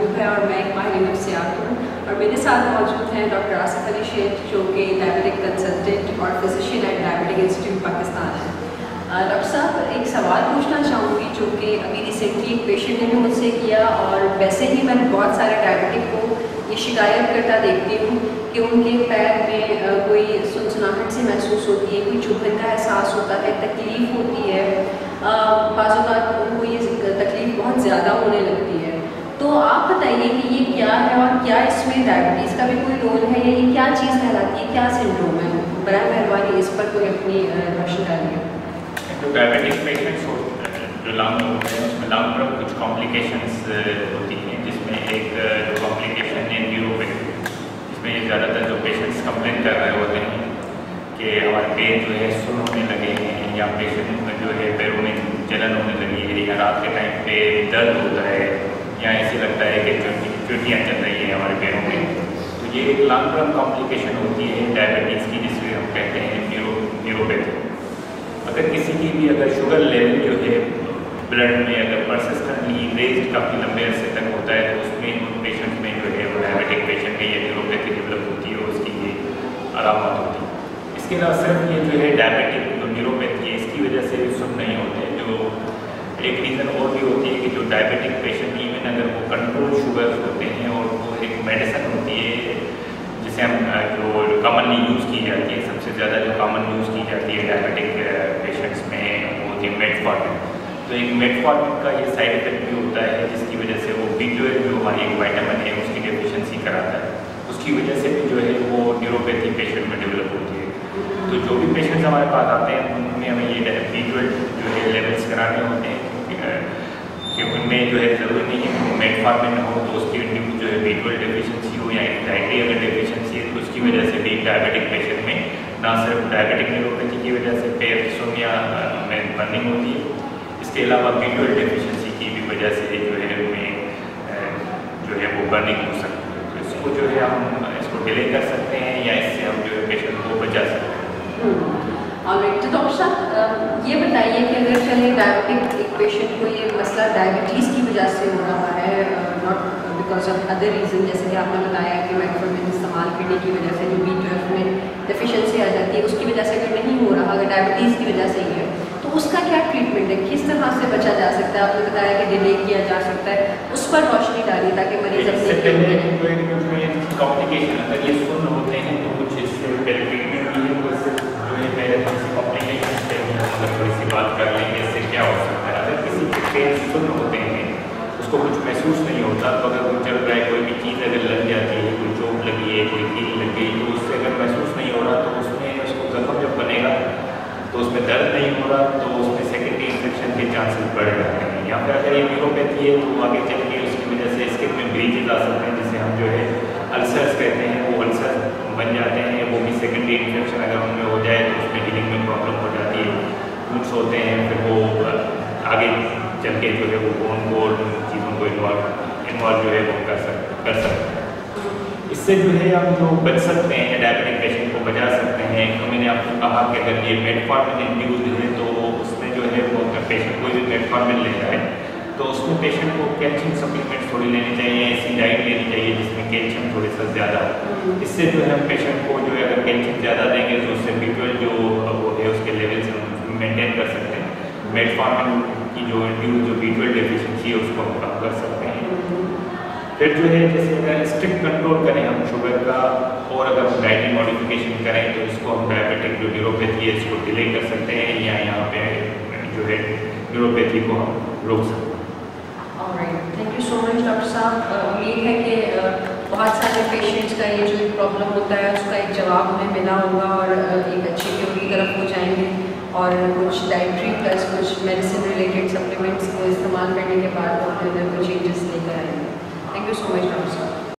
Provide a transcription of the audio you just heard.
महबूब है और मैं एक माहिर नफ्सियात हूँ और मेरे साथ मौजूद हैं डॉक्टर आसिफ अली शेख जो कि डायबिटिक कंसल्टेंट और physician at diabetic institute Pakistan है। डॉक्टर साहब, एक सवाल पूछना चाहूँगी जो कि अभी रिसेंटली एक पेशेंट ने भी मुझसे किया और वैसे ही मैं बहुत सारे डायबिटिक को ये शिकायत करता देखती हूँ कि उनके पैर में कोई सुनसनाहट सी महसूस होती है, कोई चुभन का एहसास होता है, तकलीफ़ होती है, बाज़ औक़ात उनको ये तकलीफ़ बहुत ज़्यादा होने लगती है। तो आप बताइए कि ये क्या है और क्या इसमें डायबिटीज़ का भी कोई रोल है या ये क्या चीज़ कहलाती है, क्या सिंड्रोम है? बराए मेहरबानी इस पर कोई अपनी रोशनी डालिए। जो डायबिटिक पेशेंट्स जो लॉन्ग होते हैं उसमें लॉन्ग टर्म कुछ कॉम्प्लिकेशंस होती हैं, जिसमें एक जो कॉम्प्लिकेशन है न्यूरोपैथी, जिसमें ज़्यादातर जो पेशेंट्स कंप्लेन कर रहे होते हैं कि हमारे पैर जो है सुन्न होने लगे हैं या पेशेंट में जो है पैरों में जलन होने लगी है या रात के टाइम पे दर्द होता है या ऐसे लगता है कि चुटियाँ चल रही है हमारे पैरों में। तो ये एक लॉन्ग टर्म कॉम्प्लिकेशन होती है डायबिटीज़ की, जिसे हम कहते हैं न्यूरोपैथी। अगर किसी की भी अगर शुगर लेवल जो है ब्लड में अगर परसिस्टेंटली रेज्ड काफ़ी लंबे अरसे तक होता है तो उसमें उन पेशेंट में जो है वो डायबिटिक पेशेंट में ये न्यूरोपैथी डेवलप होती है और उसकी ये अलामत होती है। इसके अलावा सिर्फ ये जो है डायबिटिक जो न्यूरोपैथी है इसकी वजह से भी सुन्न नहीं होते। जो एक रीज़न और भी होती है कि जो डायबिटिक पेशेंट इवन अगर वो कंट्रोल शुगर होते हैं और वो एक मेडिसिन होती है जिसे हम जो कॉमनली यूज़ की जाती है, सबसे ज़्यादा जो कॉमन यूज़ की जाती है डायबिटिक पेशेंट्स में वो होती है मेटफॉर्मिन। तो एक मेटफॉर्मिन का ये साइड इफेक्ट भी होता है जिसकी वजह से वो B12 जो हमारी एक विटामिन है उसकी डेफिशिएंसी कराता है, उसकी वजह से भी जो है वो न्यूरोपैथी पेशेंट में डेवलप होती है। तो जो भी पेशेंट्स हमारे पास आते हैं उनमें हमें ये B12 जो है लेवल्स कराने होते हैं कि उनमें जो है ज़रूरी नहीं है कि मेटफॉर्मिन हो तो उसकी जो है B12 डेफिशिएंसी हो या एंजाइटी अगर डेफिशिएंसी है तो उसकी वजह से भी डायबिटिक पेशेंट में ना सिर्फ डायबिटिक न्यूरोपैथी की वजह से पैर सुन्न या में बर्निंग होती है, इसके अलावा B12 डेफिशिएंसी की भी वजह से जो है उनमें जो है वो बर्निंग हो सकती है। तो इसको जो है हम इसको डिले कर सकते हैं या इससे हम जो है पेशेंट को बचा सकते हैं। तो डॉक्टर साहब ये बताइए कि अगर चले डायबिटिक एक पेशेंट को ये मसला डायबिटीज़ की वजह से हो रहा है, not because of other reason, जैसे कि आपने बताया कि मेटफॉर्मिन इस्तेमाल करने की वजह से जो B12 में डेफिशिएंसी आ जाती है उसकी वजह से अगर नहीं हो रहा, अगर डायबिटीज़ की वजह से ही है तो उसका क्या ट्रीटमेंट है, किस तरह से बचा जा सकता है? आपने बताया कि डिले किया जा सकता है, उस पर रोशनी डालिए ताकि मरीज अपने कॉम्प्लिकेशन अगर ये सुन्न होते हैं तो कुछ इससे ट्रीटमेंट भी है, जो है पहले थोड़ी सी कॉम्प्लिकेशन से मतलब थोड़ी सी बात कर लेंगे इससे क्या हो सकता है। अगर किसी के पैर सुन्न होते हैं उसको कुछ महसूस नहीं होता तो अगर वो चल रहा है कोई भी चीज़ अगर लग जाती है, कोई चोट लगी है, कोई कील लग गई तो उससे अगर महसूस नहीं हो रहा तो उसमें उसको जख्म जब बनेगा तो उसमें दर्द नहीं हो रहा तो उसमें सेकेंडरी इन्फेक्शन के चांसेस बढ़ जाते हैं। या फिर अगर ये न्यूरोपैथी है तो आगे चल के उसकी वजह से स्किन में ब्रीचेज आ सकते हैं जिसे हम जो है अल्सर्स कहते हैं, वो अल्सर बन जाते हैं, वो भी सेकेंडरी इन्फेक्शन अगर उनमें हो जाए तो उसमें हीलिंग में प्रॉब्लम हो जाती है, वुंड्स होते हैं, फिर वो आगे चल के जो है वो बोन को चीज़ों को इन्वॉल्व जो है वो कर सकते हैं। इससे जो है हम जो बच सकते हैं डायबिटिक पेशेंट को बचा सकते हैं। तो मैंने आपको कहा कि अगर ये मेटफॉर्मिन इंड्यूस्ड है तो उसमें जो है वो अगर पेशेंट कोई भी मेटफॉर्मिन ले रहा है तो उसमें पेशेंट को कैल्शियम सप्लीमेंट्स थोड़ी लेनी चाहिए, ऐसी डाइट लेनी चाहिए जिसमें कैल्शियम थोड़ी सा ज़्यादा हो। इससे जो है हम पेशेंट को जो है अगर कैल्शियम ज़्यादा देंगे तो उससे B12 जो वो है उसके लेवल्स हम मेंटेन कर सकते हैं। मेटफॉर्मिन की जो इंड्यूस जो B12 डेफिशिएंसी है उसको हम कम कर सकते हैं। फिर जो है जैसे अगर स्ट्रिक्ट कंट्रोल करें हम शुगर का और अगर हम डाइटरी मॉडिफिकेशन करें तो इसको हम डायबिटिक जो न्यूरोपैथी है इसको डिले कर सकते हैं या यहाँ पे जो है न्यूरोपैथी को हम रोक सकते हैं। Thank you so much doctor साहब। उम्मीद है कि बहुत सारे पेशेंट्स का ये जो प्रॉब्लम होता है उसका एक जवाब हमें मिला होगा और एक अच्छी क्योर की तरफ हो जाएंगे और कुछ डाइटरी प्लस कुछ मेडिसिन रिलेटेड सप्लीमेंट्स को इस्तेमाल करने के बाद वो अपने अंदर कुछ चेंजेस लेकर आएंगे। Thank you so much, Dr. Sir.